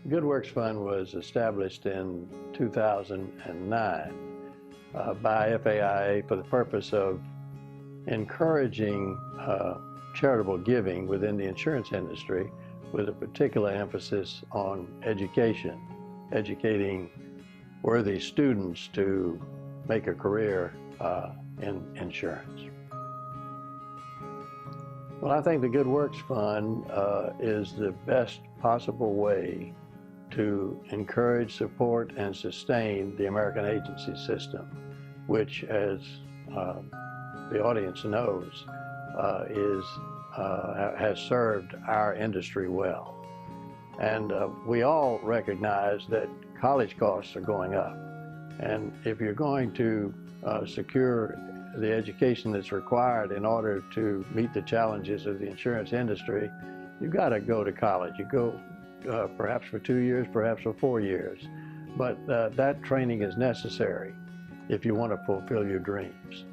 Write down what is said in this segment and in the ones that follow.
Good Works Fund was established in 2009 by FAIA for the purpose of encouraging charitable giving within the insurance industry, with a particular emphasis on education, educating worthy students to make a career in insurance. Well, I think the Good Works Fund is the best possible way to encourage, support, and sustain the American agency system, which, as the audience knows, has served our industry well. And we all recognize that college costs are going up. And if you're going to secure the education that's required in order to meet the challenges of the insurance industry, you've got to go to college. You go perhaps for 2 years, perhaps for 4 years. But that training is necessary if you want to fulfill your dreams.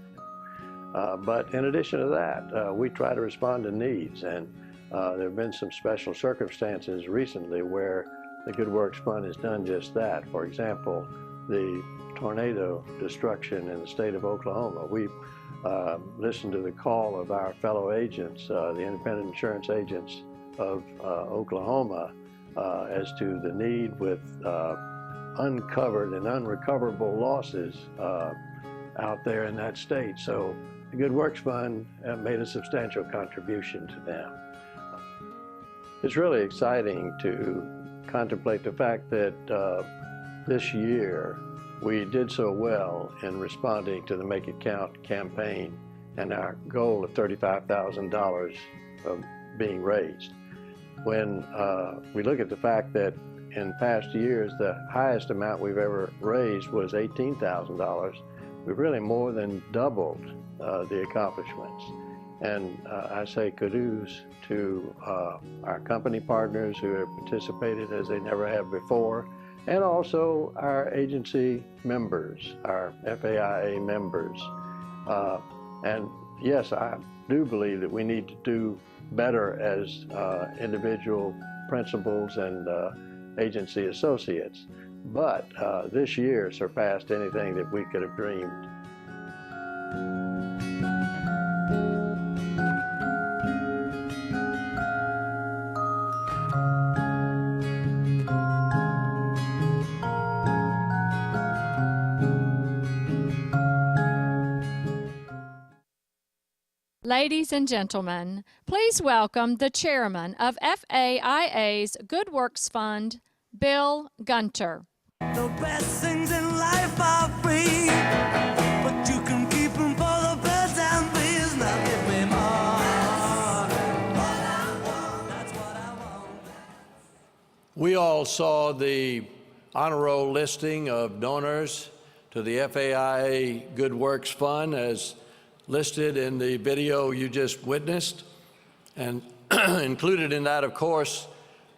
But in addition to that, we try to respond to needs, and there have been some special circumstances recently where the Good Works Fund has done just that. For example, the tornado destruction in the state of Oklahoma. We listened to the call of our fellow agents, the independent insurance agents of Oklahoma, as to the need with uncovered and unrecoverable losses out there in that state. So the Good Works Fund made a substantial contribution to them. It's really exciting to contemplate the fact that this year we did so well in responding to the Make It Count campaign and our goal of $35,000 being raised. When we look at the fact that in past years the highest amount we've ever raised was $18,000, we've really more than doubled the accomplishments. And I say kudos to our company partners who have participated as they never have before, and also our agency members, our FAIA members. And yes, I do believe that we need to do better as individual principals and agency associates. But this year surpassed anything that we could have dreamed. Ladies and gentlemen, please welcome the chairman of FAIA's Good Works Fund, Bill Gunter. The best things in life are free, but you can keep them for the birds and bees. Now give me more. What I want, that's what I want. We all saw the honor roll listing of donors to the FAIA Good Works Fund as listed in the video you just witnessed. And included in that, of course,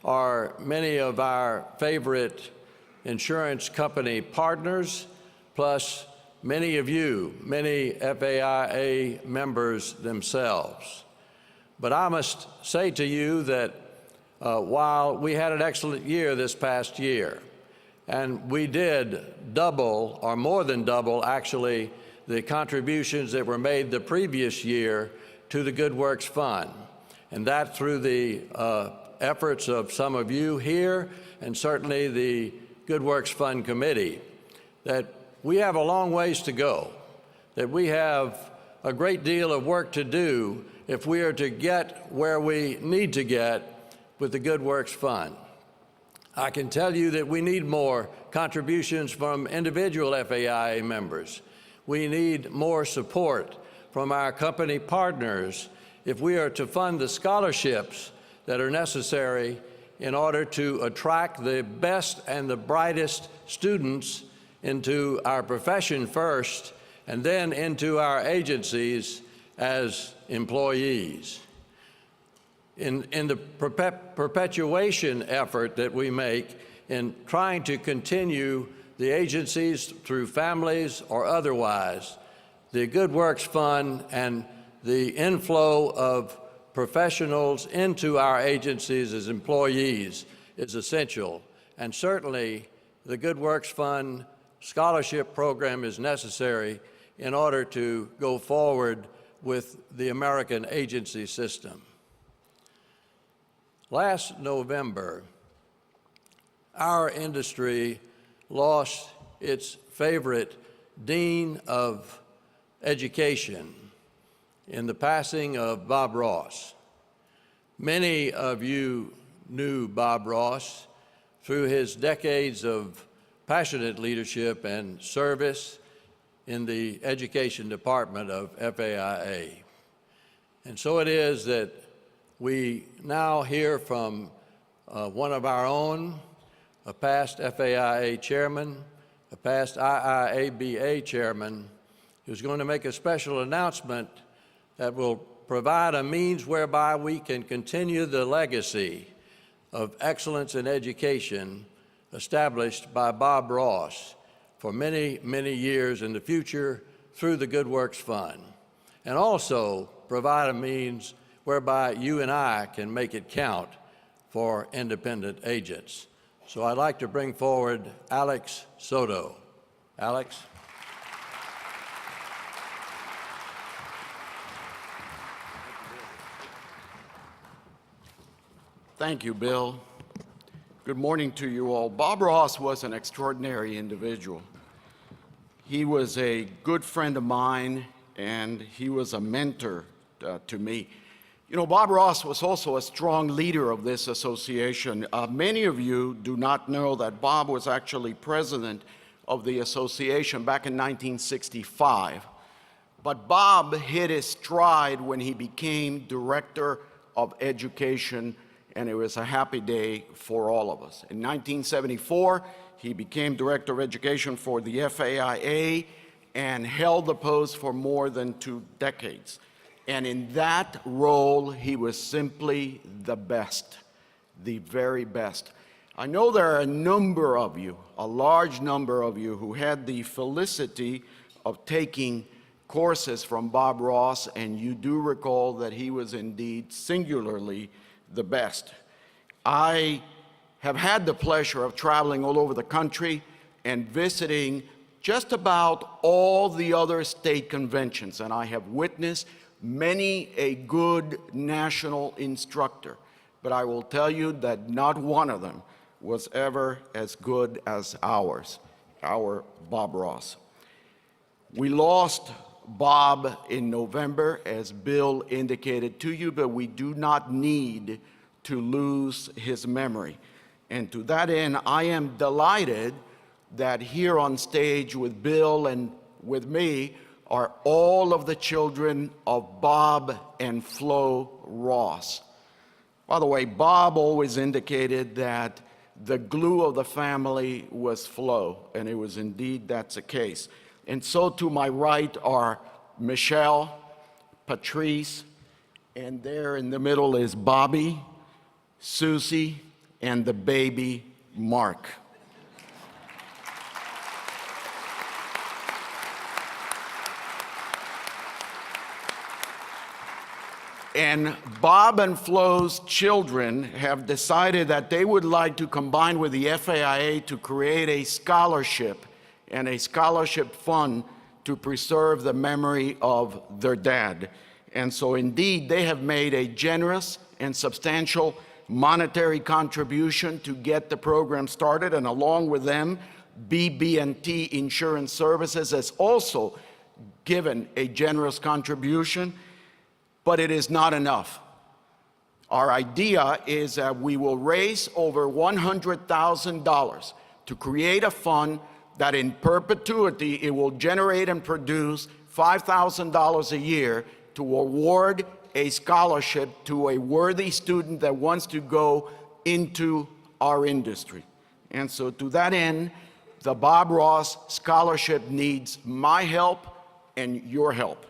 are many of our favorite insurance company partners, plus many of you, many FAIA members themselves. But I must say to you that while we had an excellent year this past year, and we did double, or more than double actually, the contributions that were made the previous year to the Good Works Fund, and that through the efforts of some of you here and certainly the Good Works Fund Committee, that we have a long ways to go, that we have a great deal of work to do if we are to get where we need to get with the Good Works Fund. I can tell you that we need more contributions from individual FAIA members. We need more support from our company partners if we are to fund the scholarships that are necessary in order to attract the best and the brightest students into our profession first, and then into our agencies as employees. In the perpetuation effort that we make in trying to continue the agencies through families or otherwise, the Good Works Fund and the inflow of professionals into our agencies as employees is essential. and certainly the Good Works Fund scholarship program is necessary in order to go forward with the American agency system. Last November, our industry lost its favorite dean of education in the passing of Bob Ross. Many of you knew Bob Ross through his decades of passionate leadership and service in the education department of FAIA. And so it is that we now hear from one of our own, a past FAIA chairman, a past IIABA chairman, who's going to make a special announcement that will provide a means whereby we can continue the legacy of excellence in education established by Bob Ross for many, many years in the future through the Good Works Fund, and also provide a means whereby you and I can make it count for independent agents. So I'd like to bring forward Alex Soto. Alex? Thank you, Bill. Good morning to you all. Bob Ross was an extraordinary individual. He was a good friend of mine, and he was a mentor to me. You know, Bob Ross was also a strong leader of this association. Many of you do not know that Bob was actually president of the association back in 1965. But Bob hit his stride when he became director of education, and it was a happy day for all of us. In 1974, he became director of education for the FAIA and held the post for more than 2 decades. And in that role, he was simply the best, the very best. I know there are a number of you, a large number of you, who had the felicity of taking courses from Bob Ross, and you do recall that he was indeed singularly the best. I have had the pleasure of traveling all over the country and visiting just about all the other state conventions, and I have witnessed many a good national instructor, but I will tell you that not one of them was ever as good as our Bob Ross. We lost Bob in November, as Bill indicated to you, but we do not need to lose his memory. And to that end, I am delighted that here on stage with Bill and with me are all of the children of Bob and Flo Ross. By the way, Bob always indicated that the glue of the family was Flo, and it was indeed that's the case. And so to my right are Michelle, Patrice, and there in the middle is Bobby, Susie, and the baby, Mark. And Bob and Flo's children have decided that they would like to combine with the FAIA to create a scholarship and a scholarship fund to preserve the memory of their dad. And so indeed, they have made a generous and substantial monetary contribution to get the program started, and along with them, BB&T Insurance Services has also given a generous contribution, but it is not enough. Our idea is that we will raise over $100,000 to create a fund that in perpetuity it will generate and produce $5,000 a year to award a scholarship to a worthy student that wants to go into our industry. And so to that end, the Bob Ross Scholarship needs my help and your help.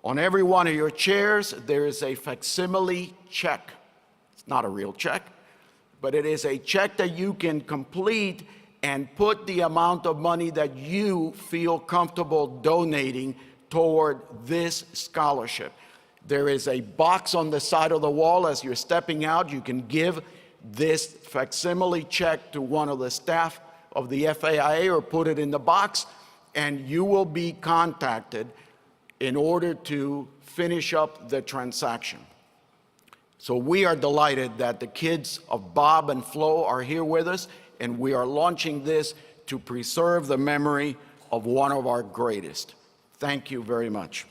On every one of your chairs, there is a facsimile check. It's not a real check, but it is a check that you can complete and put the amount of money that you feel comfortable donating toward this scholarship. There is a box on the side of the wall as you're stepping out. You can give this facsimile check to one of the staff of the FAIA or put it in the box, and you will be contacted in order to finish up the transaction. So we are delighted that the kids of Bob and Flo are here with us, and we are launching this to preserve the memory of one of our greatest. Thank you very much.